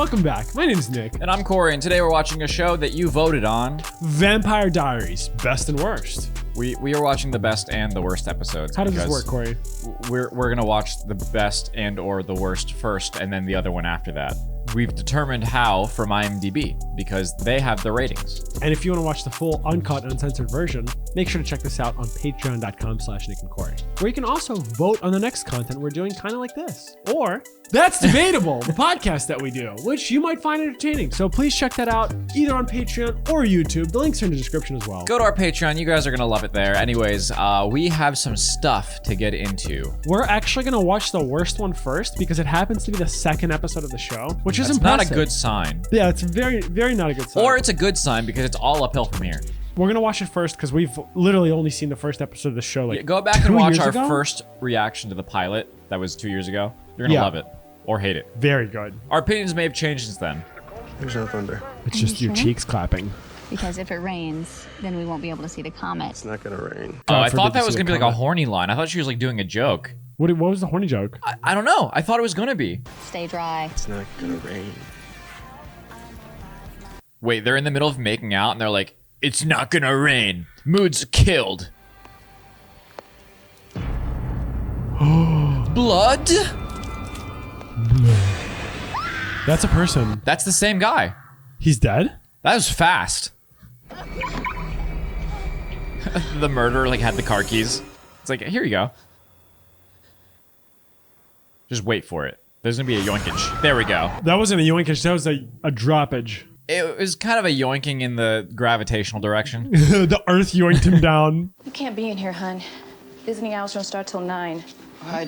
Welcome back. My name is Nick. And I'm Corey, and today we're watching a show that you voted on. Vampire Diaries, best and worst. We are watching the best and the worst episodes. How does this work, Corey? We're gonna watch the best and or the worst first, and then the other one after that. We've determined how from IMDb because they have the ratings. And if you want to watch the full uncut, uncensored version, make sure to check this out on patreon.com/nickandcorey, where you can also vote on the next content we're doing, kind of like this. Or That's Debatable, the podcast that we do, which you might find entertaining. So please check that out either on Patreon or YouTube. The links are in the description as well. Go to our Patreon. You guys are gonna love it there. Anyways, we have some stuff to get into. We're actually gonna watch the worst one first because it happens to be the second episode of the show, which is impressive. Not a good sign. Yeah, it's very, very not a good sign. Or it's a good sign because it's all uphill from here. We're gonna watch it first because we've literally only seen the first episode of the show. Like, go back and watch our first reaction to the pilot. That was 2 years ago. You're gonna love it or hate it. Very good. Our opinions may have changed since then. There's no thunder. It's just your cheeks clapping. Because if it rains, then we won't be able to see the comet. It's not gonna rain. Oh, I thought that was gonna be like a horny line. I thought she was like doing a joke. What was the horny joke? I don't know. I thought it was gonna be. Stay dry. It's not gonna rain. Wait, they're in the middle of making out and they're like, it's not gonna rain. Mood's killed. Blood? That's a person. That's the same guy. He's dead? That was fast. The murderer like had the car keys. It's like, here you go. Just wait for it. There's gonna be a yoinkage. There we go. That wasn't a yoinkage, that was a droppage. It was kind of a yoinking in the gravitational direction. The earth yoinked him down. You can't be in here, hun. Visiting hours don't start till 9. How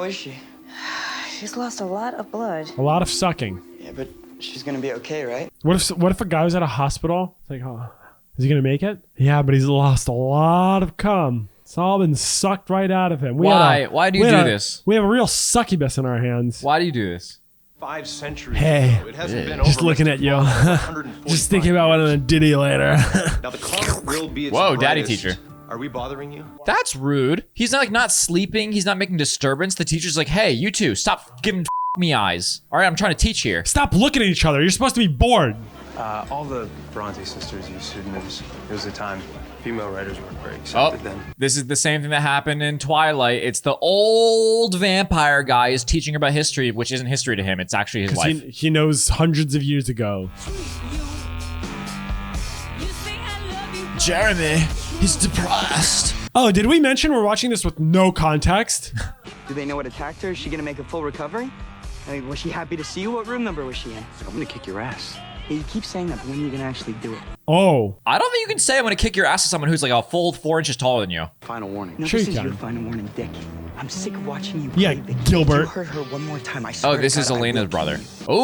is she? She's lost a lot of blood. A lot of sucking. Yeah, but she's gonna be okay, right? What if a guy was at a hospital? It's like, oh, is he gonna make it? Yeah, but he's lost a lot of cum. It's all been sucked right out of him. Why do you do this? We have a real succubus in our hands. Why do you do this? 5 centuries Hey, ago. It hasn't been just over looking at you. Just thinking about what I'm gonna ditty later. Now the car will be its Whoa, daddy brightest. teacher. Are we bothering you? That's rude. He's not sleeping. He's not making disturbance. The teacher's like, hey, you two, stop giving me eyes. All right, I'm trying to teach here. Stop looking at each other. You're supposed to be bored. All the Bronte sisters used pseudonyms. There was a time female writers weren't very Oh, accepted then. this is the same thing that happened in Twilight. It's the old vampire guy is teaching her about history, which isn't history to him. It's actually his life. He knows hundreds of years ago. Jeremy, he's depressed. Oh, did we mention we're watching this with no context? Do they know what attacked her? Is she gonna make a full recovery? I mean, was she happy to see you? What room number was she in? I'm gonna kick your ass. Yeah, you keep saying that, but when are you gonna actually do it? Oh. I don't think you can say I'm gonna kick your ass to someone who's like a full 4 inches taller than you. Final warning. No, Sure this you is can. your final warning, Dick. I'm sick of watching you. Yeah, play the Gilbert. If you hurt her one more time, I swear Oh, this to is God, I Elena's will brother. kill you.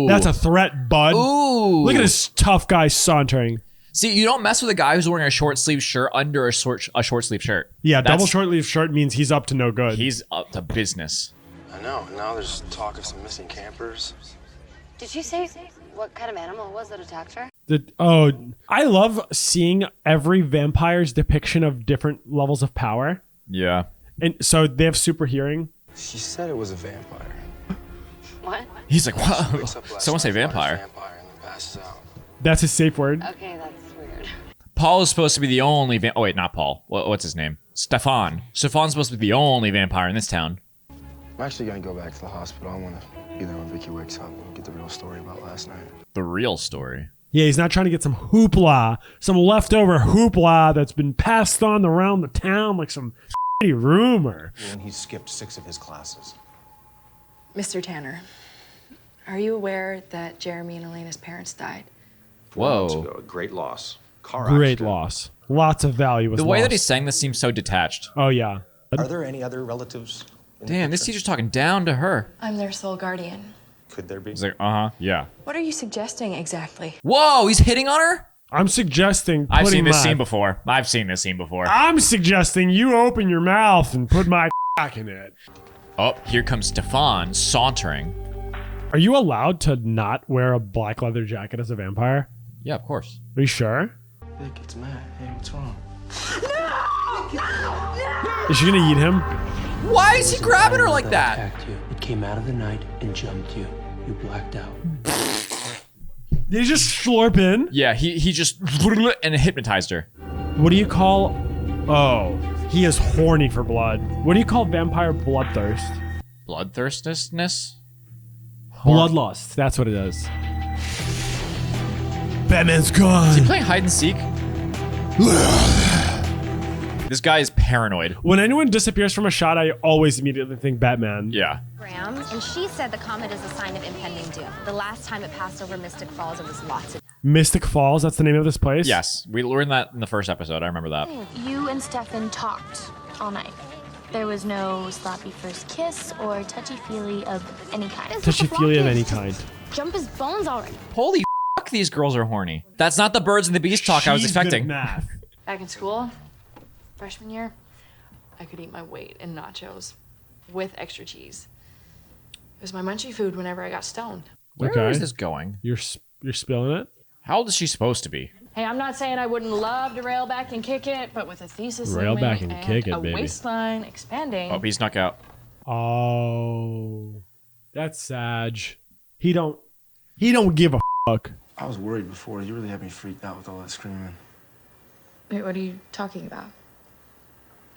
Ooh. That's a threat, bud. Ooh. Look at this tough guy sauntering. See, you don't mess with a guy who's wearing a short sleeve shirt under a short sleeve shirt. Yeah, That's- double short sleeve shirt means he's up to no good. He's up to business. I know. Now there's talk of some missing campers. Did you say what kind of animal it was that attacked her? I love seeing every vampire's depiction of different levels of power. Yeah. And so they have super hearing. She said it was a vampire. What? He's like, wow. Wakes up last Someone say night, finds a vampire. vampire and then passes out. That's his safe word. Okay, that's weird. Paul is supposed to be the only oh wait, not Paul. What's his name? Stefan. Stefan's supposed to be the only vampire in this town. I'm actually gonna go back to the hospital. I wanna be there when Vicky wakes up and get the real story about last night. The real story. Yeah, he's not trying to get some hoopla, some leftover hoopla that's been passed on around the town like some shitty rumor. And he skipped 6 of his classes. Mr. Tanner, are you aware that Jeremy and Elena's parents died? 4 months Whoa. ago, a great loss. Car Great accident. loss. Lots of value was The way lost. that he's saying this seems so detached. Oh, yeah. Are there any other relatives? in the Damn, this picture? teacher's talking down to her. I'm their sole guardian. Could there be? He's like, uh-huh, yeah. What are you suggesting exactly? Whoa, he's hitting on her? I'm suggesting I've putting seen this my- scene before. I've seen this scene before. I'm suggesting you open your mouth and put my back in it. Oh, here comes Stefan sauntering. Are you allowed to not wear a black leather jacket as a vampire? Yeah, of course. Are you sure? Vic, it's Matt. Hey, what's wrong? Is she gonna eat him? Why is he grabbing her like that? Attacked you. It came out of the night and jumped you. You blacked out. Did he just slurp in? Yeah, he just and hypnotized her. What do you call... Oh, he is horny for blood. What do you call vampire bloodthirst? Bloodthirstiness? Bloodlust. That's what it is. Batman's gone. Is he playing hide and seek? This guy is paranoid. When anyone disappears from a shot, I always immediately think Batman. Yeah. And she said the comet is a sign of impending doom. The last time it passed over Mystic Falls, it was lots of... Mystic Falls, that's the name of this place? Yes, we learned that in the first episode. I remember that. You and Stefan talked all night. There was no sloppy first kiss or touchy-feely of any kind. Touchy-feely of any kind. Jump his bones already. Holy fuck, these girls are horny. That's not the birds and the bees talk I was expecting. Back in school, freshman year, I could eat my weight in nachos with extra cheese. It was my munchy food whenever I got stoned. Where is this going? You're spilling it? How old is she supposed to be? Hey, I'm not saying I wouldn't love to rail back and kick it, but with a thesis Rail looming back and kick it, a baby. waistline expanding. Oh, he snuck out. Oh, that's sad. He don't give a fuck. I was worried before. You really had me freaked out with all that screaming. Wait, what are you talking about?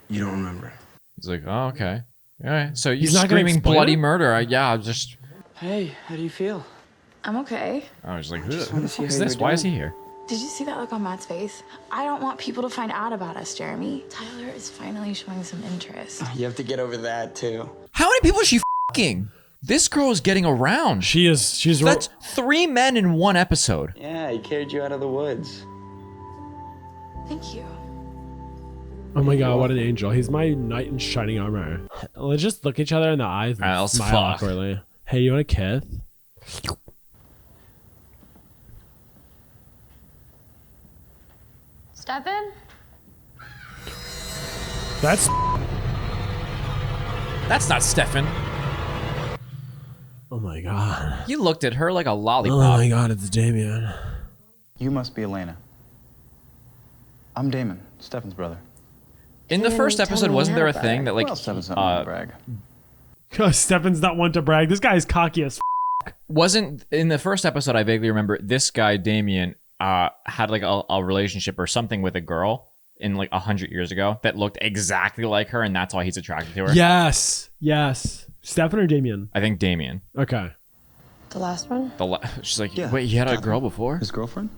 You don't remember. He's like, oh, okay. All right. So you're He's not gonna screaming explain bloody it? murder. Yeah, I just... Hey, how do you feel? I'm okay. I was like, just wanted to see who is how you this? were Why is he doing. here? Did you see that look on Matt's face? I don't want people to find out about us, Jeremy. Tyler is finally showing some interest. You have to get over that, too. How many people is she fucking? This girl is getting around. She's That's 3 men in 1 episode. Yeah, he carried you out of the woods. Thank you. Oh my god, what an angel. He's my knight in shining armor. Let's just look each other in the eyes and Alright, let's smile fuck. awkwardly. Hey, you want a kiss? Stefan? That's not Stefan. Oh my god. You looked at her like a Oh lollipop. my god, it's Damien. You must be Elena. I'm Damon, Stefan's brother. In the first episode, wasn't there a thing that like Well, Stefan's not one to brag. Stefan's not one to brag. This guy's cocky as wasn't in the first episode? I vaguely remember this guy Damien had like a relationship or something with a girl in like 100 years ago that looked exactly like her, and that's why he's attracted to her. Yes. Stefan or Damien? I think Damien. Okay. The last one? She's like, Yeah, wait, you had a Catherine. girl before? His girlfriend?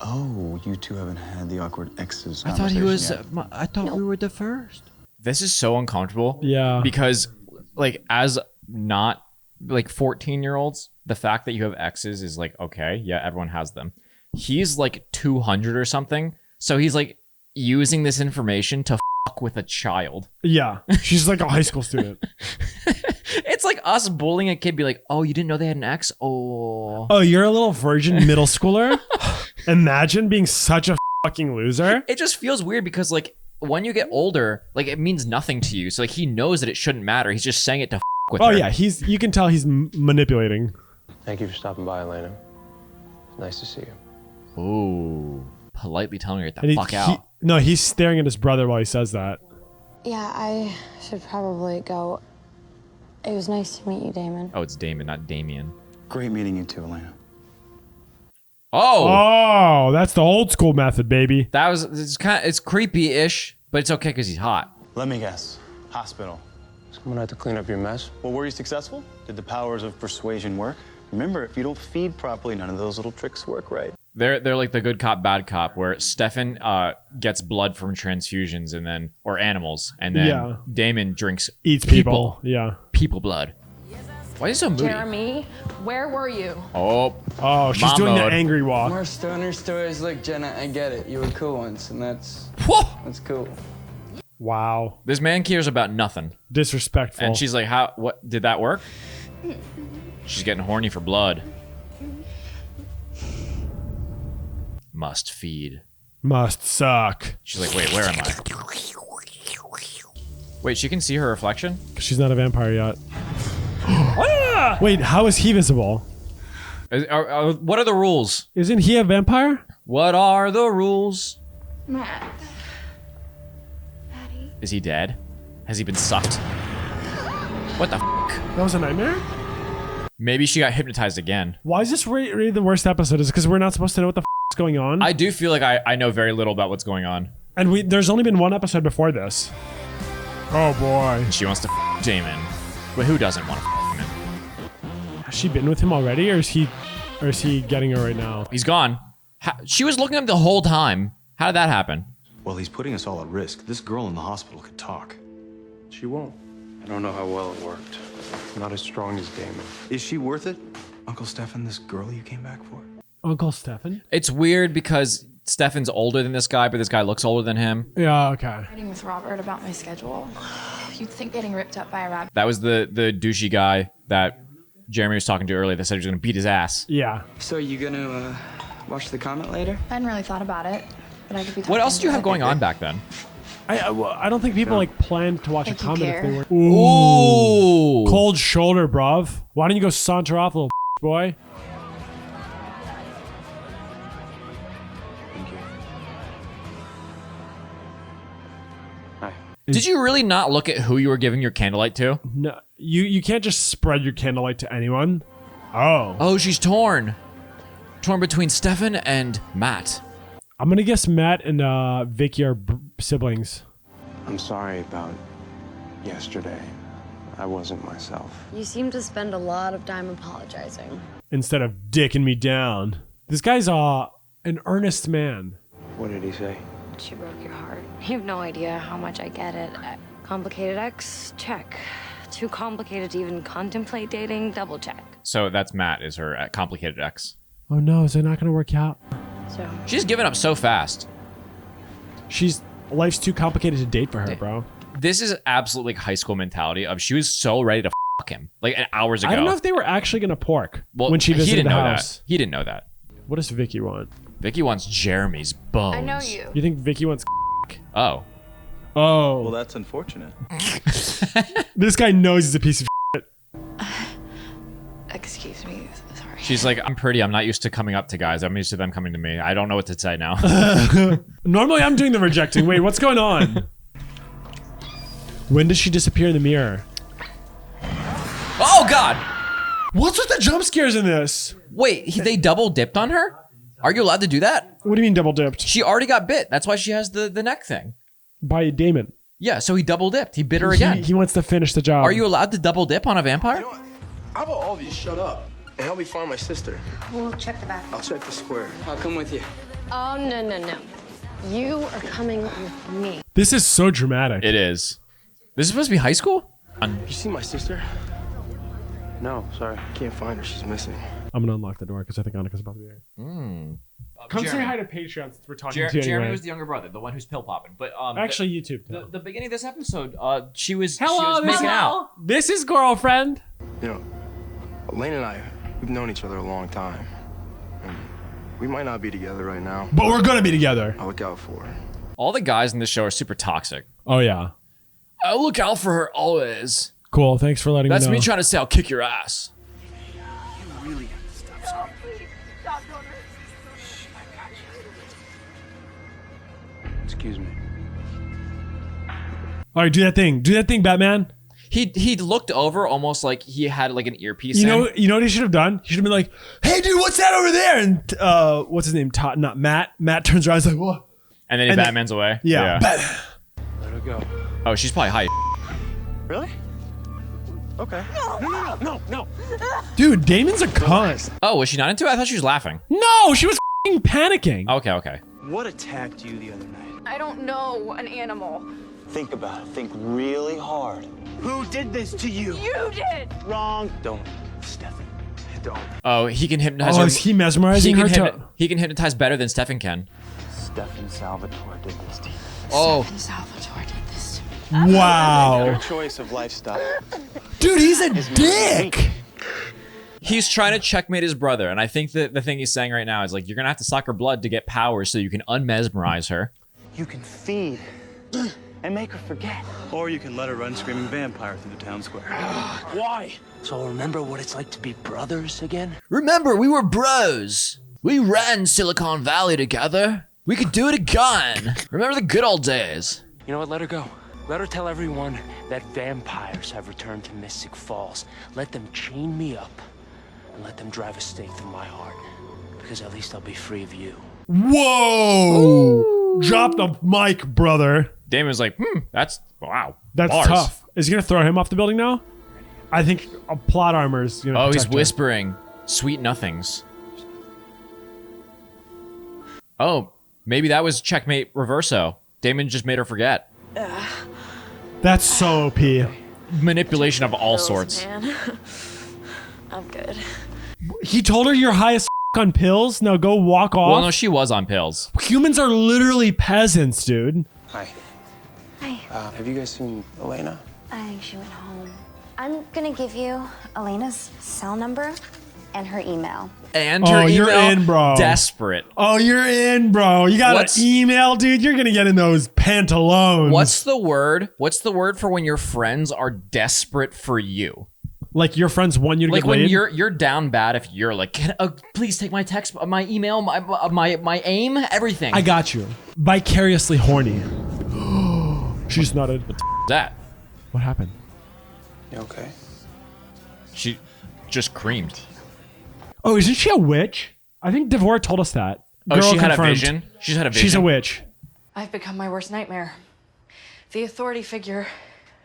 Oh, you two haven't had the awkward exes. I thought he was. conversation yet. I thought we were the first. This is so uncomfortable. Yeah. Because, like, as not like 14-year-olds, the fact that you have exes is like, okay, yeah, everyone has them. He's like 200 or something, so he's like using this information to fuck with a child. Yeah. She's like a high school student. It's like us bullying a kid, be like, oh, you didn't know they had an ex? Oh. Oh, you're a little virgin middle schooler? Imagine being such a fucking loser. It just feels weird because like when you get older, like it means nothing to you. So like he knows that it shouldn't matter. He's just saying it to fuck with her. Oh yeah, you can tell he's manipulating. Thank you for stopping by, Elena. It's nice to see you. Ooh. Politely telling her to get And the fuck out. No, he's staring at his brother while he says that. Yeah, I should probably go. It was nice to meet you, Damon. Oh, it's Damon, not Damien. Great meeting you too, Elena. Oh, that's the old school method, baby. That was it's creepy-ish, but it's okay because he's hot. Let me guess. Hospital. Someone had to clean up your mess. Well, were you successful? Did the powers of persuasion work? Remember, if you don't feed properly, none of those little tricks work right. They're like the good cop, bad cop, where Stefan gets blood from transfusions and then or animals, and then Damon eats people. Yeah, people blood. Why is he so moody? Jeremy, where were you? Oh, she's mom doing mode. the angry walk. More stoner stories. Look, Jenna, I get it. You were cool once, and that's cool. Wow, This man cares about nothing. disrespectful. And she's like, "How? What? Did that work?" She's getting horny for blood. Must feed. Must suck. She's like, "Wait, where am I?" Wait, she can see her reflection? She's not a vampire yet. Wait, how is he visible? What are the rules? Isn't he a vampire? What are the rules? Matt. Is he dead? Has he been sucked? What the f***? That was a nightmare? Maybe she got hypnotized again. Why is this really the worst episode? Is it because we're not supposed to know what the is going on? I do feel like I know very little about what's going on. And there's only been one episode before this. Oh boy. She wants to Damon. But who doesn't want to him? Has she been with him already, or is he getting her right now? He's gone. She was looking at him the whole time. How did that happen? Well, he's putting us all at risk. This girl in the hospital could talk. She won't. I don't know how well it worked. Not as strong as Damon. Is she worth it? Uncle Stefan, this girl you came back for? Uncle Stefan? It's weird because Stefan's older than this guy, but this guy looks older than him. Yeah, okay. Fighting with Robert about my schedule. You'd think getting ripped up by a rabbit. That was the douchey guy that Jeremy was talking to earlier that said he was gonna beat his ass. Yeah. So you gonna watch the comet later? I hadn't really thought about it, but I could be. What else do you have going on back then? I don't think people like planned to watch a comment if they were. Ooh. Cold shoulder, bruv. Why don't you go saunter off, little boy? Thank you. Hi. Did you really not look at who you were giving your candlelight to? No, you can't just spread your candlelight to anyone. Oh. Oh, she's torn. Torn between Stefan and Matt. I'm gonna guess Matt and Vicky are siblings. I'm sorry about yesterday. I wasn't myself. You seem to spend a lot of time apologizing. Instead of dicking me down. This guy's an earnest man. What did he say? She broke your heart. You have no idea how much I get it. Complicated ex? Check. Too complicated to even contemplate dating? Double check. So that's Matt is her complicated ex. Oh no, is it not gonna work out? So She's given up so fast. Life's too complicated to date for her, bro. This is absolutely like high school mentality of she was so ready to fuck him like hours ago. I don't know if they were actually gonna pork well, when she visited he didn't the know house. That. He didn't know that. What does Vicky want? Vicky wants Jeremy's bones. I know you. You think Vicky wants? Oh. Oh. Well, that's unfortunate. This guy knows he's a piece of shit. Excuse me. Sorry. She's like, I'm pretty. I'm not used to coming up to guys. I'm used to them coming to me. I don't know what to say now. Normally, I'm doing the rejecting. Wait, what's going on? When does she disappear in the mirror? Oh, God. What's with the jump scares in this? Wait, they double dipped on her? Are you allowed to do that? What do you mean double dipped? She already got bit. That's why she has the neck thing. By Damon. Yeah, so he double dipped. He bit her again. He wants to finish the job. Are you allowed to double dip on a vampire? You know what? How about all of you shut up and help me find my sister? we'll check the back. I'll check the square. I'll come with you. Oh, no. You are coming with me. This is so dramatic. It is. This is supposed to be high school? You see my sister? No, sorry. Can't find her. She's missing. I'm gonna unlock the door because I think Annika's about to be here. Come say hi to Patreon since we're talking to you anyway. Jeremy was the younger brother, the one who's pill popping. But actually, YouTube. The beginning of this episode, she was Hello, making out. This is girlfriend. You know, Elaine and I, we've known each other a long time. And we might not be together right now. But we're gonna be together. I'll look out for her. All the guys in this show are super toxic. Oh yeah. I'll look out for her always. Cool. Thanks for letting me know. That's me trying to say I'll kick your ass. You really have to stop screaming. Shh, I got you. Excuse me. All right, do that thing. Do that thing, Batman. He looked over almost like he had like an earpiece. You know what he should have done? He should have been like, "Hey, dude, what's that over there?" And what's his name? Todd, not Matt. Matt turns around, he's like, "What?" And then Batman's away. Yeah. Let her go. Oh, she's probably high. Really? Okay. No. Dude, Damon's a cunt. Oh, was she not into it? I thought she was laughing. No, she was f***ing panicking. Okay. What attacked you the other night? I don't know an animal. Think about it. Think really hard. Who did this to you? You did. Wrong. Don't, Stefan. Don't. Oh, he can hypnotize her. Oh, is he mesmerizing her? He can hypnotize better than Stefan can. Stefan Salvatore did this to you. Oh. Stefan Salvatore did this to me. Wow. Your choice of lifestyle. Dude, he's a dick. He's trying to checkmate his brother, and I think that the thing he's saying right now is like, you're gonna have to suck her blood to get power so you can unmesmerize her. You can feed and make her forget. Or you can let her run screaming vampire through the town square. Why? So remember what it's like to be brothers again? Remember, we were bros. We ran Silicon Valley together. We could do it again. Remember the good old days. You know what? Let her go. Let her tell everyone that vampires have returned to Mystic Falls. Let them chain me up and let them drive a stake through my heart. Because at least I'll be free of you. Whoa! Drop the mic, brother. Damon's like, that's, wow. That's bars. tough. Is he gonna throw him off the building now? I think a plot armor's gonna Oh, he's protect her. whispering sweet nothings. Oh, maybe that was checkmate reverso. Damon just made her forget. That's so OP. Manipulation of all Pills, sorts. Man. I'm good. He told her you're high as on pills. Now go walk off. Well, no, she was on pills. Humans are literally peasants, dude. Hi. Hi. Have you guys seen Elena? I think she went home. I'm gonna give you Elena's cell number and her email. And her email, you're in, bro. Desperate. Oh, you're in, bro. You got an email, dude. You're gonna get in those pantalones. What's the word? What's the word for when your friends are desperate for you? Like your friends want you to Like get when laid? you're down bad. If you're like, please take my text, my email, my aim, everything. I got you. Vicariously horny. She just nodded. What the f is that? What happened? You okay? She just creamed. Oh, isn't she a witch? I think Devora told us that. Oh, Girl she had confirmed. a vision? She's had a vision? She's a witch. I've become my worst nightmare. The authority figure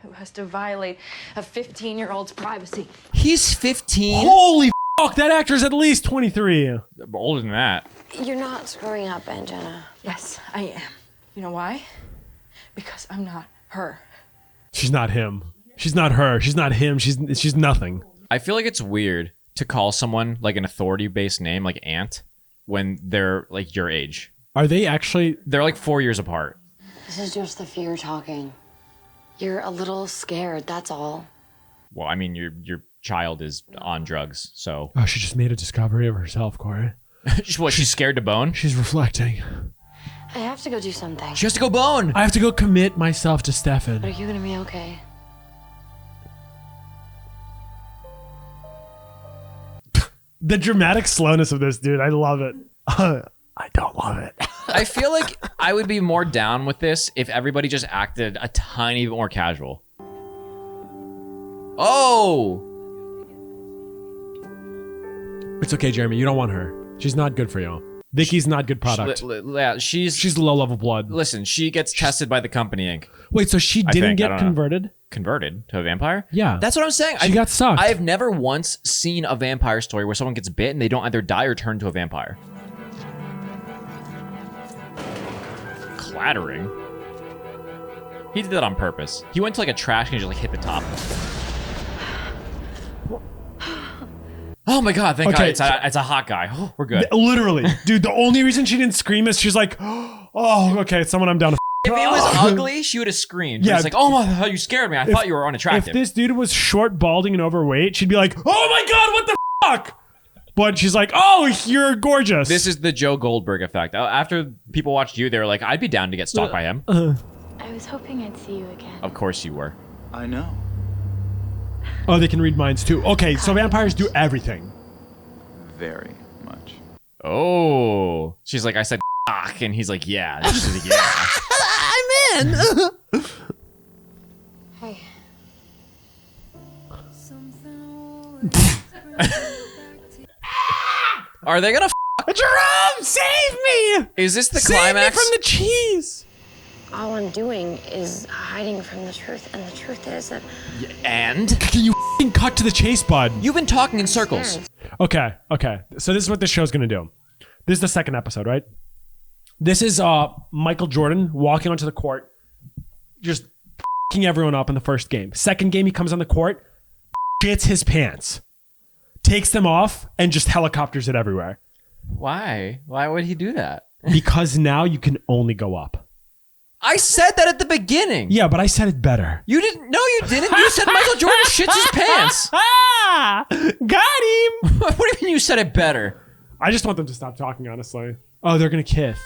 who has to violate a 15-year-old's privacy. He's 15? Holy fuck, that actor's at least 23. Older than that. You're not screwing up, Aunt Jenna. Yes, I am. You know why? Because I'm not her. She's not him. She's not her. She's not him. She's nothing. I feel like it's weird to call someone like an authority-based name like Aunt when they're like your age. Are they actually? They're like 4 years apart. This is just the fear talking. You're a little scared, that's all. Well, I mean, your child is on drugs, so. Oh, she just made a discovery of herself, Corey. What, she's scared to bone? She's reflecting. I have to go do something. She has to go bone. I have to go commit myself to Stefan. Are you gonna be okay? The dramatic slowness of this, dude. I love it. I don't love it. I feel like I would be more down with this if everybody just acted a tiny bit more casual. Oh! It's okay, Jeremy. You don't want her. She's not good for you. Vicky's not good product. Yeah, she's low level blood. Listen, she gets tested by the company Inc. Wait, so she didn't get converted? Converted to a vampire? Yeah. That's what I'm saying. She got sucked. I've never once seen a vampire story where someone gets bit and they don't either die or turn to a vampire. Clattering? He did that on purpose. He went to like a trash can and just like hit the top. Oh my god, thank god, it's a hot guy. Oh, we're good. Literally. Dude, the only reason she didn't scream is she's like, oh, okay, it's someone I'm down to If it was ugly, she would have screamed. Yeah, it's like, oh my god, you scared me. I thought you were unattractive. If this dude was short, balding, and overweight, she'd be like, oh my god, what the fuck? But she's like, oh, you're gorgeous. This is the Joe Goldberg effect. After people watched you, they were like, I'd be down to get stalked by him. I was hoping I'd see you again. Of course you were. I know. Oh, they can read minds too. Okay, so vampires do everything. Very much. Oh. She's like, I said fuck, and he's like, yeah. And she's like, yeah. I'm in. Hey. Are they gonna Jerome, save me! Is this the Save climax? me from the cheese! All I'm doing is hiding from the truth, and the truth is that... And? Can you f***ing cut to the chase, bud? You've been talking in circles. Okay. So this is what this show's gonna do. This is the second episode, right? This is Michael Jordan walking onto the court, just f***ing everyone up in the first game. Second game, he comes on the court, shits his pants, takes them off, and just helicopters it everywhere. Why? Why would he do that? Because now you can only go up. I said that at the beginning. Yeah, but I said it better. You didn't. No, you didn't. You said Michael Jordan shits his pants. Got him. What do you mean you said it better? I just want them to stop talking, honestly. Oh, they're gonna kiss.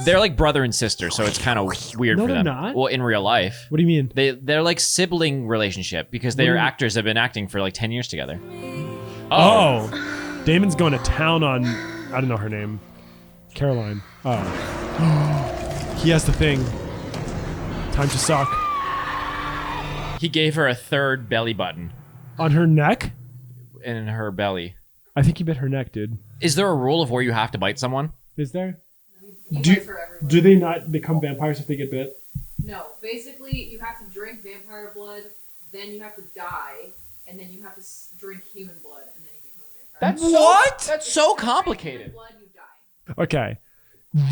They're like brother and sister, so it's kind of weird No, for them. they're not. Well, in real life. What do you mean? They're like sibling relationship because they are actors that have been acting for like 10 years together. Oh. Damon's going to town on, I don't know her name. Caroline. Oh. He has the thing. Time to suck. He gave her a third belly button On her neck? in her belly. I think he bit her neck, dude. Is there a rule of where you have to bite someone? Is there? Do they not become vampires if they get bit? No, basically you have to drink vampire blood, then you have to die, and then you have to drink human blood, and then you become a vampire. That's so complicated. Blood, you die. Okay.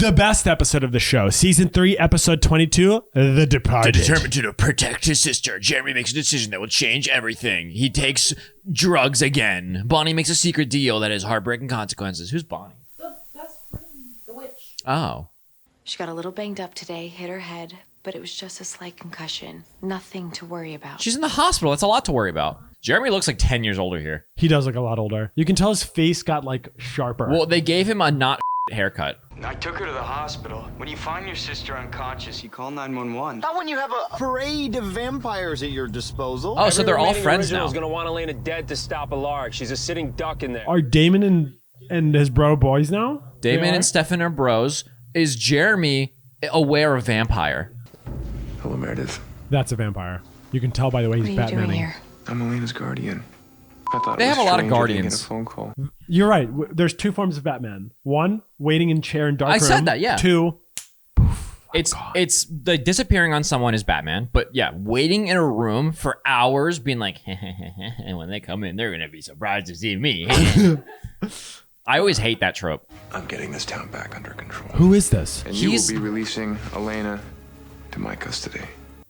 The best episode of the show, season 3, episode 22, The Departed. Determined to protect his sister, Jeremy makes a decision that will change everything. He takes drugs again. Bonnie makes a secret deal that has heartbreaking consequences. Who's Bonnie? The best friend, the witch. Oh. She got a little banged up today, hit her head, but it was just a slight concussion. Nothing to worry about. She's in the hospital. That's a lot to worry about. Jeremy looks like 10 years older here. He does look a lot older. You can tell his face got like sharper. Well, they gave him a not haircut. I took her to the hospital. When you find your sister unconscious, you call 911. Not when you have a parade of vampires at your disposal. Oh, so they're all friends now. Is gonna want Elena dead to stop a lark. She's a sitting duck in there. Are Damon and his bro boys now? Damon and Stefan are bros. Is Jeremy aware of vampire? Hello, Meredith. That's a vampire. You can tell by the way he's Batmaning. I'm Elena's guardian. I thought They it was have a lot of strange I didn't guardians. Get a phone call. You're right. There's 2 forms of Batman. 1, waiting in chair in dark room. I said that, yeah. 2, It's the disappearing on someone is Batman, but yeah, waiting in a room for hours, being like, and when they come in, they're gonna be surprised to see me. I always hate that trope. I'm getting this town back under control. who is this? And you will be releasing Elena to my custody.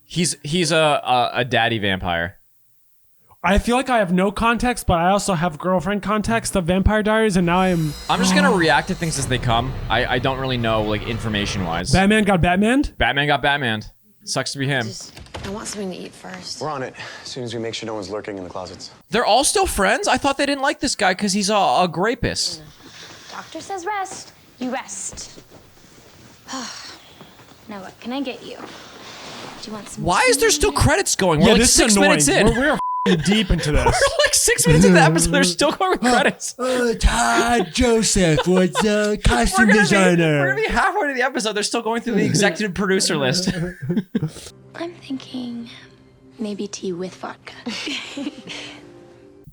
He's a daddy vampire. I feel like I have no context, but I also have girlfriend context of Vampire Diaries, and now I'm just gonna react to things as they come. I don't really know, like, information wise. Batman got Batmaned? Batman got Batmaned. Sucks to be him. I want something to eat first. We're on it. As soon as we make sure no one's lurking in the closets. They're all still friends? I thought they didn't like this guy because he's a grapist. Doctor says rest. You rest. Now what can I get you? Do you want some Why is there still credits going? We're like this is 6 annoying. minutes in. We're f***ing deep into this. We're like 6 minutes into the episode. They're still going with credits. Todd Joseph was the costume designer. We're gonna be halfway to the episode. They're still going through the executive producer list. I'm thinking maybe tea with vodka.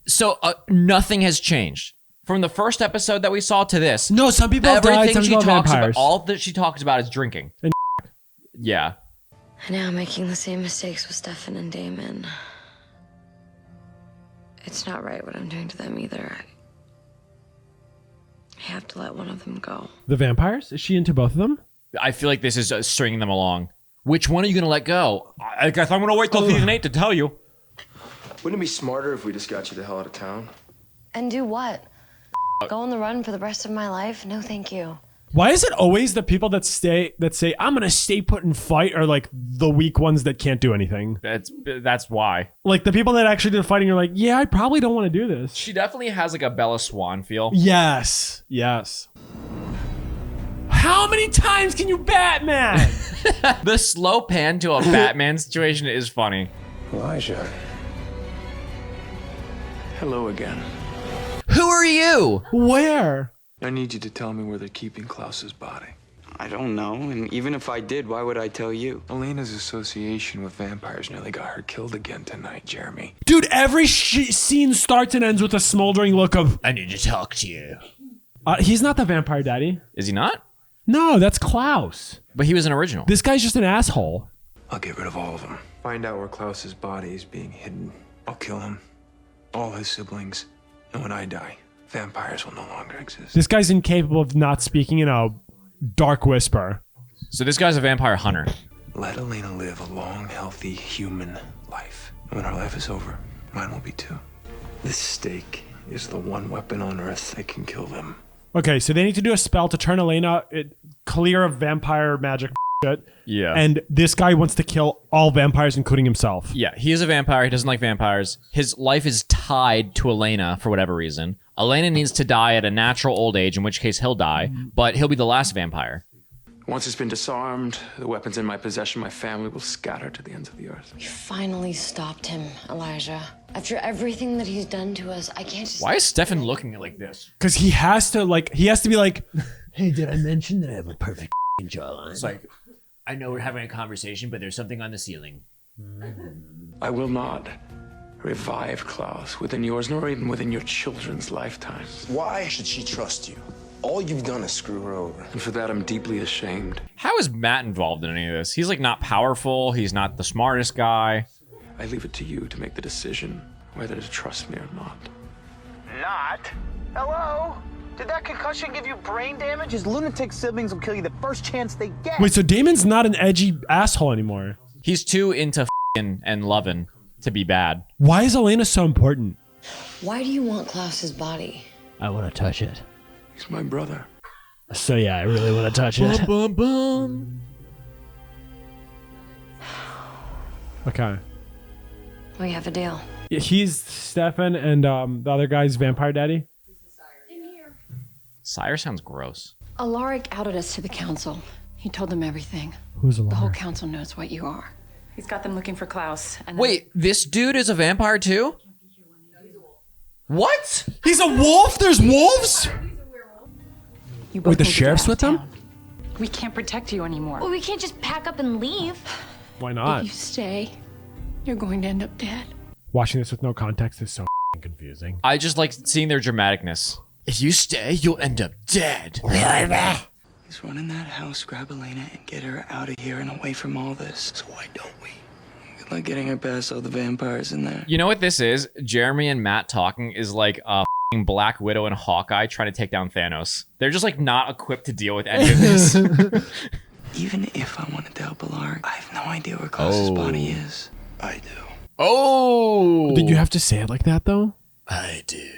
So nothing has changed from the first episode that we saw to this. No, some people have died, some people have vampires. All that she talks about is drinking. And yeah. I know I'm making the same mistakes with Stefan and Damon. It's not right what I'm doing to them either. I have to let one of them go. The vampires? Is she into both of them? I feel like this is stringing them along. Which one are you going to let go? I guess I'm going to wait till season 8 to tell you. Wouldn't it be smarter if we just got you the hell out of town? And do what? Go on the run for the rest of my life? No, thank you. Why is it always the people that say I'm gonna stay put and fight are like the weak ones that can't do anything? That's why. Like the people that actually do the fighting are like, yeah, I probably don't want to do this. She definitely has like a Bella Swan feel. Yes. How many times can you Batman? The slow pan to a Batman situation is funny. Elijah. Hello again. Who are you? Where? I need you to tell me where they're keeping Klaus's body. I don't know, and even if I did, why would I tell you? Elena's association with vampires nearly got her killed again tonight, Jeremy. Dude, every scene starts and ends with a smoldering look of, I need to talk to you. He's not the vampire daddy. Is he not? No, that's Klaus. But he was an original. This guy's just an asshole. I'll get rid of all of them. Find out where Klaus's body is being hidden. I'll kill him. All his siblings. And when I die, vampires will no longer exist. This guy's incapable of not speaking in a dark whisper. So this guy's a vampire hunter. Let Elena live a long, healthy, human life. And when her life is over, mine will be too. This stake is the one weapon on Earth that can kill them. Okay, so they need to do a spell to turn Elena clear of vampire magic shit. Yeah. And this guy wants to kill all vampires, including himself. Yeah, he is a vampire. He doesn't like vampires. His life is tied to Elena for whatever reason. Elena needs to die at a natural old age, in which case he'll die, but he'll be the last vampire. Once it's been disarmed, the weapons in my possession, my family will scatter to the ends of the earth. You finally stopped him, Elijah. After everything that he's done to us, I can't just... Why is Stefan looking like this? Because he has to be like, hey, did I mention that I have a perfect jawline? It's like, I know we're having a conversation, but there's something on the ceiling. I will not revive Klaus within yours, nor even within your children's lifetimes. Why should she trust you? All you've done is screw her over. And for that, I'm deeply ashamed. How is Matt involved in any of this? He's like not powerful. He's not the smartest guy. I leave it to you to make the decision whether to trust me or not. Not? Hello? Did that concussion give you brain damage? His lunatic siblings will kill you the first chance they get. Wait, so Damon's not an edgy asshole anymore. He's too into f***ing and loving to be bad. Why is Elena so important? Why do you want Klaus's body? I want to touch it. He's my brother. So yeah, I really want to touch it. Bum, bum, bum. Okay. We have a deal. He's Stefan and the other guy's vampire daddy. Sire sounds gross. Alaric outed us to the council. He told them everything. Who's The whole Alaric? council knows what you are. He's got them looking for Klaus. And Wait, this dude is a vampire too? What? He's a wolf? There's wolves? You Wait, the need to get sheriff's out with of them? town. We can't protect you anymore. Well, we can't just pack up and leave. Why If not? you stay, you're going to end up dead. Watching this with no context is so f***ing confusing. I just like seeing their dramaticness. If you stay, you'll end up dead. Let's run in that house, grab Elena, and get her out of here and away from all this. So why don't we? Good luck getting her past all the vampires in there. You know what this is? Jeremy and Matt talking is like a f***ing Black Widow and Hawkeye trying to take down Thanos. They're just like not equipped to deal with any of this. Even if I wanted to help Alaric, I have no idea where Klaus's body is. I do. Oh! Did you have to say it like that though? I do.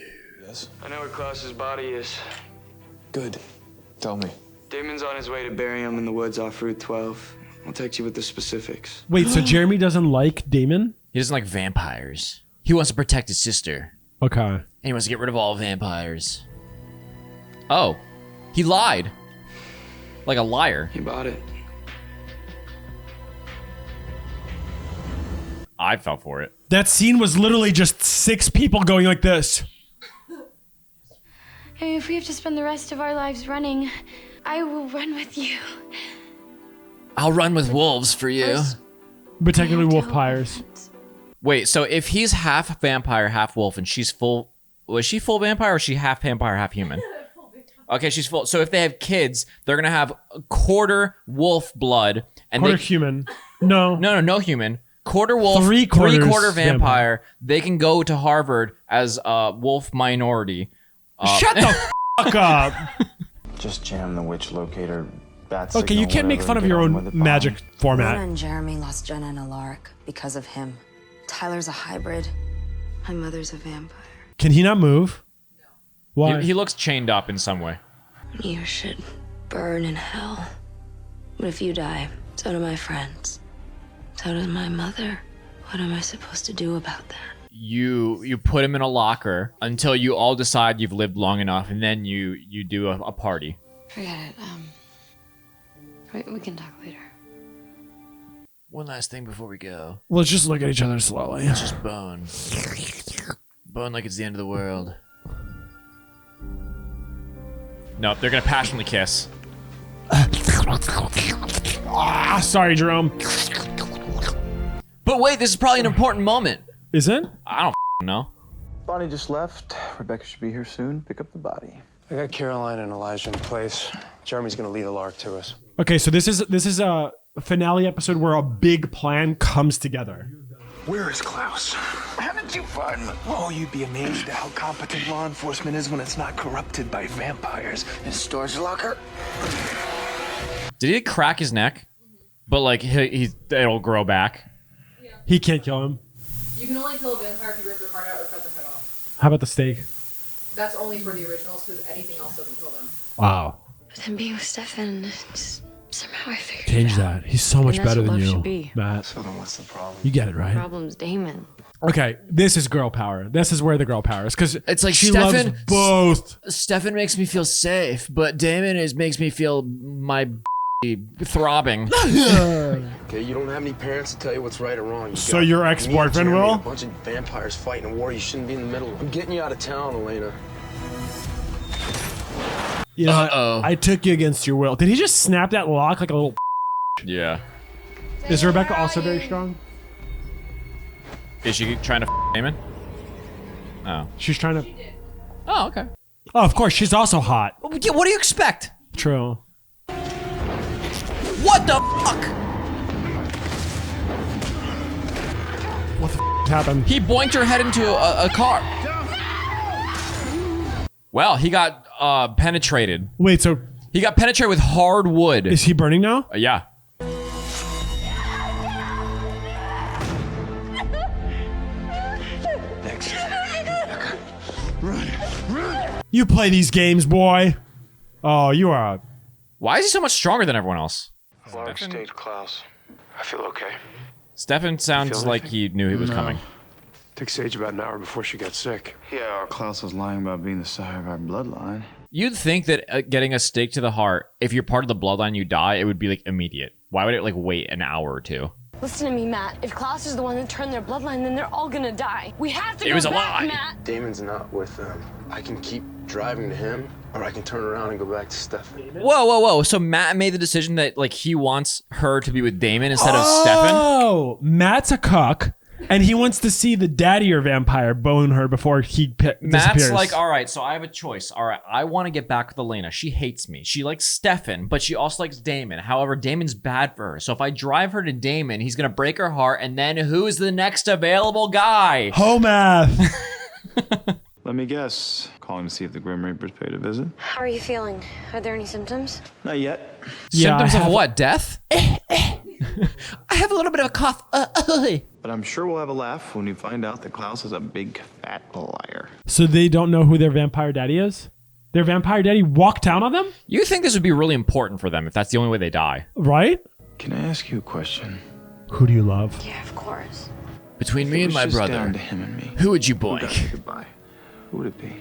Yes? I know where Klaus's body is. Good. Tell me. Damon's on his way to bury him in the woods off Route 12. I'll text you with the specifics. Wait, so Jeremy doesn't like Damon? He doesn't like vampires. He wants to protect his sister. Okay. And he wants to get rid of all vampires. Oh. He lied. Like a liar. He bought it. I fell for it. That scene was literally just 6 people going like this. I mean, if we have to spend the rest of our lives running, I will run with you. I'll run with wolves for you. But technically wolf pyres. Wait, so if he's half vampire, half wolf, and she's full... Was she full vampire or is she half vampire, half human? Okay, she's full. So if they have kids, they're going to have a quarter wolf blood. And Quarter human. No. No human. Quarter wolf, Three-quarters three-quarter vampire. vampire. They can go to Harvard as a wolf minority. Shut the fuck up. Just jam the witch locator. Bat Okay, you signal, can't make whatever, fun of and your get on with own it, magic Bonnie. Lena format. and Jeremy lost Jenna and Alaric because of him. Tyler's a hybrid. My mother's a vampire. Can he not move? Why? He looks chained up in some way. You should burn in hell. But if you die, so do my friends. So does my mother. What am I supposed to do about that? You put him in a locker until you all decide you've lived long enough, and then you do a party. Forget it. We can talk later. One last thing before we go. Let's just look at each other slowly. Let's just bone. Bone like it's the end of the world. No, they're gonna passionately kiss. Ah, sorry, Jerome. But wait, this is probably an important moment. Is it? I don't know. Bonnie just left. Rebecca should be here soon. Pick up the body. I got Caroline and Elijah in place. Jeremy's gonna lead Alaric to us. Okay, so this is a finale episode where a big plan comes together. Where is Klaus? How did you find him? Oh, you'd be amazed at how competent law enforcement is when it's not corrupted by vampires. In a storage locker? Did he crack his neck? But like it'll grow back. He can't kill him. You can only kill a vampire if you rip their heart out or cut their head off. How about the steak? That's only for the originals because anything else doesn't kill them. Wow. But then being with Stefan, just somehow I figured Change it out. that. He's so much And that's better what than love you, should be. Matt. So then what's the problem? You get it, The right? problem's Damon. Okay, this is girl power. This is where the girl power is because It's like she Stefan- loves both. Stefan makes me feel safe, but Damon makes me feel my throbbing. Okay, you don't have any parents to tell you what's right or wrong. So your ex-boyfriend will? A bunch of vampires fighting a war you shouldn't be in the middle of. I'm getting you out of town, Elena. You know, I took you against your will. Did he just snap that lock like a little? Yeah. Is Rebecca also very strong? Is she trying to Damon? Oh. She's trying to. Oh, okay. Oh, of course, she's also hot. What do you expect? True. What the fuck? What the happened? He boinked her head into a car. Well, he got penetrated. Wait, so he got penetrated with hard wood. Is he burning now? Yeah. Next. Run. You play these games, boy. Oh, you are. Why is he so much stronger than everyone else? Large stage, Klaus. I feel okay. Stefan sounds like he knew he was coming. Took Sage about an hour before she got sick. Yeah, Klaus was lying about being the sire of our bloodline. You'd think that getting a stake to the heart, if you're part of the bloodline, you die, it would be like immediate. Why would it like wait an hour or two? Listen to me, Matt. If Klaus is the one that turned their bloodline, then they're all gonna die. We have to It go was a back, lie. Matt. Damon's not with them. I can keep driving to him, or I can turn around and go back to Stefan. Whoa. So Matt made the decision that like he wants her to be with Damon instead of Stefan? Oh, Matt's a cuck, and he wants to see the daddy or vampire bone her before he disappears. Matt's like, all right, so I have a choice. All right, I want to get back with Elena. She hates me. She likes Stefan, but she also likes Damon. However, Damon's bad for her. So if I drive her to Damon, he's going to break her heart. And then who's the next available guy? Home math. Let me guess. Calling to see if the Grim Reaper's paid a visit? How are you feeling? Are there any symptoms? Not yet. Symptoms of what? Death? I have a little bit of a cough. But I'm sure we'll have a laugh when we find out that Klaus is a big fat liar. So they don't know who their vampire daddy is? Their vampire daddy walked out on them? You think this would be really important for them if that's the only way they die? Right? Can I ask you a question? Who do you love? Yeah, of course. Between me and my brother, down to him and me. who would you Who got boink? me goodbye? Who would it be?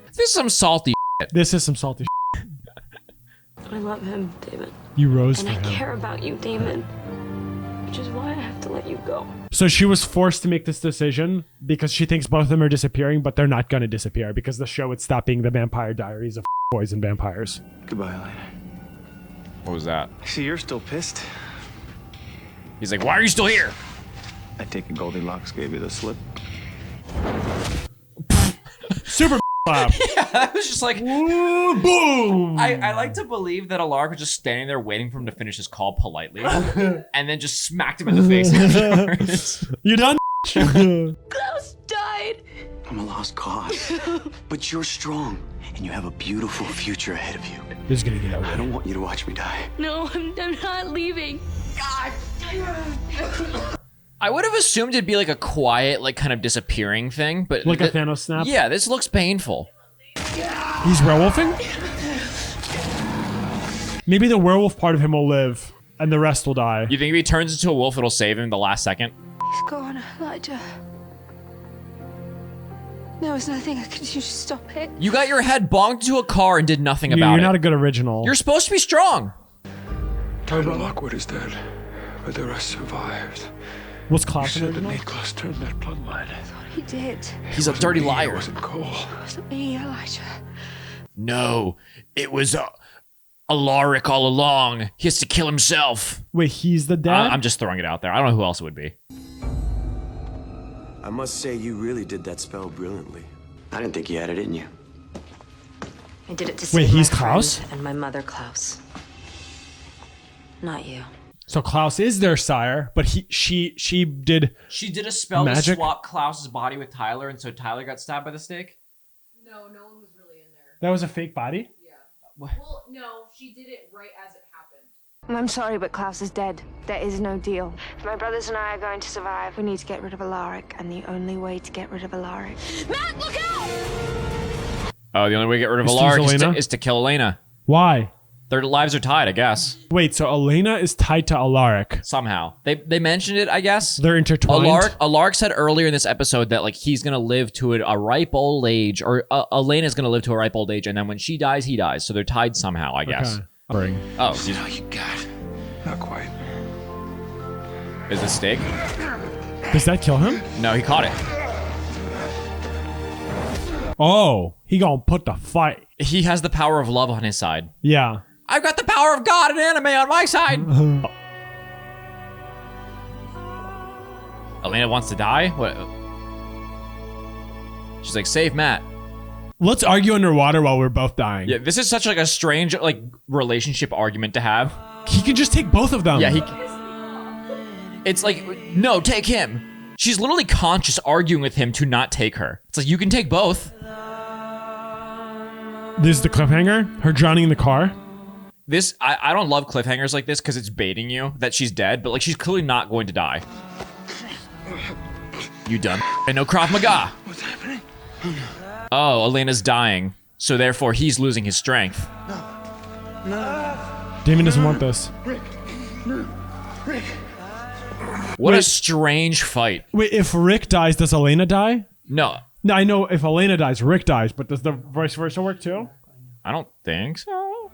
This is some salty shit. This is some salty I love him, Damon. You rose And for I him. care about you, Damon. Which is why I have to let you go. So she was forced to make this decision because she thinks both of them are disappearing, but they're not going to disappear because the show would stop being the Vampire Diaries of boys and vampires. Goodbye, Elena. What was that? I see you're still pissed. He's like, why are you still here? I take it Goldilocks gave you the slip. Super clap. Yeah, that was just like, ooh, boom. I like to believe that Alaric was just standing there waiting for him to finish his call politely and then just smacked him in the face afterwards. You done? Klaus died. I'm a lost cause. But you're strong, and you have a beautiful future ahead of you. This is gonna get I don't want you to watch me die. No, I'm not leaving. God. I would have assumed it'd be like a quiet, like kind of disappearing thing, but Like a Thanos snap? Yeah, this looks painful. He's werewolfing? Maybe the werewolf part of him will live and the rest will die. You think if he turns into a wolf, it'll save him the last second? He's gone, Elijah. There was nothing I could do to stop it. You got your head bonked into a car and did nothing about You're it. not a good original. You're supposed to be strong. Tyler Lockwood is dead, but the rest survived. Was Klaus You an said that original? made Klaus turn that bloodline. He did. He's a dirty liar. It wasn't Cole. It wasn't me, Elijah. No, it was Alaric all along. He has to kill himself. Wait, he's the dad? I'm just throwing it out there. I don't know who else it would be. I must say, you really did that spell brilliantly. I didn't think you had it in you. I did it to Wait, save he's my Klaus? friend and my mother, Klaus. Not you. So Klaus is their sire, but she did. She did a spell magic? to swap Klaus's body with Tyler, and so Tyler got stabbed by the stake? No one was really in there. That was a fake body? Well, no, she did it right as it happened. I'm sorry, but Klaus is dead. There is no deal. If my brothers and I are going to survive, we need to get rid of Alaric, and the only way to get rid of Alaric... Matt, look out! Oh, the only way to get rid of Is to Alaric use is to, Elena? is to kill Elena. Why? Their lives are tied, I guess. Wait, so Elena is tied to Alaric. Somehow. They mentioned it, I guess. They're intertwined. Alaric said earlier in this episode that like he's gonna live to a ripe old age, or Elena's gonna live to a ripe old age, and then when she dies, he dies. So they're tied somehow, I guess. Okay. Oh, Is it all you got? Not quite. is the stake? Does that kill him? No, he caught it. Oh, he gonna put the fight. He has the power of love on his side. Yeah. I've got the power of God and anime on my side. Elena wants to die? What? She's like, save Matt. Let's argue underwater while we're both dying. Yeah, this is such like a strange like relationship argument to have. He can just take both of them. Yeah, it's like, no, take him. She's literally conscious arguing with him to not take her. It's like, you can take both. This is the cliffhanger? Her drowning in the car? This, I don't love cliffhangers like this because it's baiting you that she's dead, but like she's clearly not going to die. You done? I know Krav Maga. What's happening? Oh, Elena's dying, so therefore he's losing his strength. No. Damon doesn't want this. Rick. No. Rick. What a strange fight. Wait, if Rick dies, does Elena die? No. No, I know if Elena dies, Rick dies, but does the vice versa work too? I don't think so.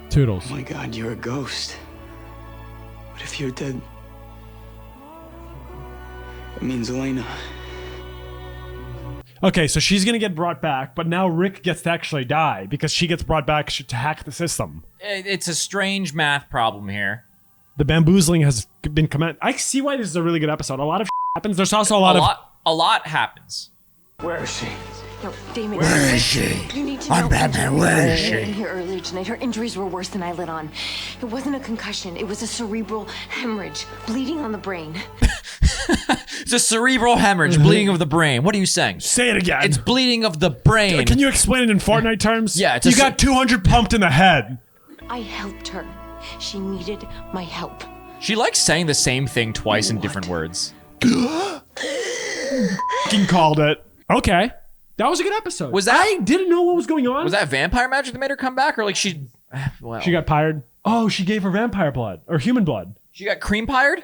Toodles. Oh my God, you're a ghost. What if you're dead? It means Elena. Okay, so she's gonna get brought back, but now Rick gets to actually die because she gets brought back to hack the system. It's a strange math problem here. The bamboozling has been I see why this is a really good episode. A lot of happens. There's also a lot happens. Where is she? No, Damon. Where is she? You need to I'm know Batman. Where is she? In here earlier tonight, her injuries were worse than I let on. It wasn't a concussion. It was a cerebral hemorrhage, bleeding on the brain. It's a cerebral hemorrhage, bleeding of the brain. What are you saying? Say it again. It's bleeding of the brain. Can you explain it in Fortnite terms? Yeah, you got 200 pumped in the head. I helped her. She needed my help. She likes saying the same thing twice in different words. Fucking called it. Okay. That was a good episode. Was that? I didn't know what was going on. Was that vampire magic that made her come back, or like she? Well, She got pired. Oh, she gave her vampire blood or human blood. She got cream pired.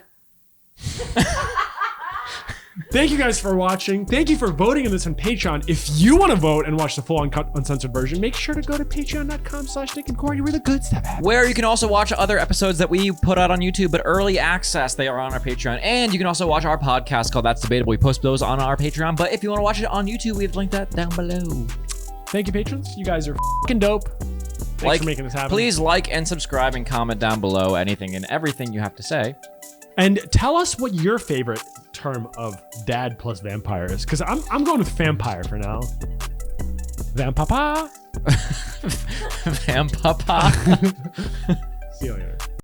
Thank you guys for watching. Thank you for voting on this on Patreon. If you want to vote and watch the full uncut, uncensored version, make sure to go to patreon.com/NickandCorey where the good stuff happens. Where you can also watch other episodes that we put out on YouTube, but early access, they are on our Patreon. And you can also watch our podcast called That's Debatable. We post those on our Patreon. But if you want to watch it on YouTube, we've linked that down below. Thank you, patrons. You guys are fucking dope. Thanks for making this happen. Please like and subscribe and comment down below anything and everything you have to say. And tell us what your favorite term of dad plus vampire is, because I'm going with vampire for now. Vampapa. Vampapa. See you later.